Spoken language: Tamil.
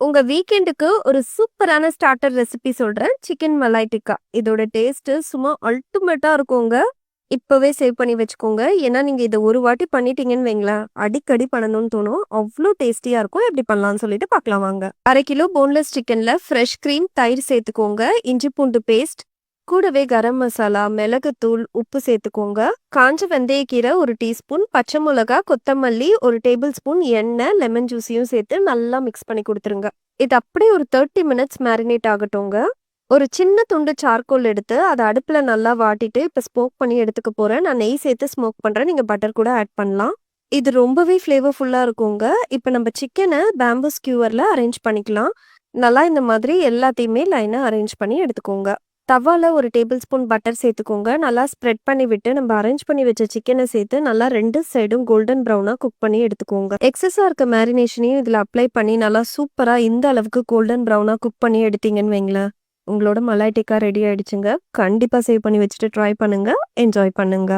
உங்க வீக்கெண்டுக்கு ஒரு சூப்பரான ஸ்டார்ட்டர் ரெசிபி சொல்றேன். சிக்கன் மலாய் டிக்கா. இதோட டேஸ்ட்டு சும்மா அல்டிமேட்டா இருக்குங்க. இப்பவே சேவ் பண்ணி வச்சுக்கோங்க. ஏன்னா, நீங்க இத ஒரு வாட்டி பண்ணிட்டீங்கன்னு வைங்களேன், அடிக்கடி பண்ணணும்னு தோணும். அவ்ளோ டேஸ்டியா இருக்கும். எப்படி பண்ணலாம்னு சொல்லிட்டு பார்க்கலாம் வாங்க. 1/2 கிலோ போன்லெஸ் சிக்கன்ல ஃப்ரெஷ் கிரீம், தயிர் சேர்த்துக்கோங்க. இஞ்சி பூண்டு பேஸ்ட், கூடவே கரம் மசாலா, மிளகுத்தூள், உப்பு சேர்த்துக்கோங்க. காஞ்ச வெந்தயக்கீரை 1 டீஸ்பூன், பச்சை மிளகா, கொத்தமல்லி 1 டேபிள் ஸ்பூன், எண்ணெய், லெமன் ஜூஸையும் சேர்த்து நல்லா மிக்ஸ் பண்ணி குடுத்துருங்க. இது அப்படியே ஒரு 30 மினிட்ஸ் மேரினேட் ஆகட்டுங்க. ஒரு சின்ன துண்டு சார்கோல் எடுத்து அத அடுப்புல நல்லா வாட்டிட்டு, இப்ப ஸ்மோக் பண்ணி எடுத்துக்க போறேன். நான் நெய் சேர்த்து ஸ்மோக் பண்றேன். நீங்க பட்டர் கூட ஆட் பண்ணலாம். இது ரொம்பவே ஃப்ளேவர்ஃபுல்லா இருக்குங்க. இப்ப நம்ம சிக்கன பேம்பூ ஸ்கியூவர்ல அரேஞ்ச் பண்ணிக்கலாம். நல்லா இந்த மாதிரி எல்லாத்தையுமே லைனா அரேஞ்ச் பண்ணி எடுத்துக்கோங்க. தவால 1 டேபிள் ஸ்பூன் பட்டர் சேர்த்துக்கோங்க. நல்லா ஸ்ப்ரெட் பண்ணி விட்டு, நம்ம அரேஞ்ச் பண்ணி வச்ச சிக்கன சேர்த்து நல்லா 2 சைடும் கோல்டன் ப்ரவுனா குக் பண்ணி எடுத்துக்கோங்க. எக்ஸஸா இருக்க மேரினேஷனையும் இதுல அப்ளை பண்ணி நல்லா சூப்பரா இந்த அளவுக்கு கோல்டன் ப்ரவுனா குக் பண்ணி எடுத்தீங்கன்னு வைங்களேன், உங்களோட மலாய் டிக்கா ரெடி ஆயிடுச்சுங்க. கண்டிப்பா சேவ் பண்ணி வச்சுட்டு ட்ரை பண்ணுங்க. என்ஜாய் பண்ணுங்க.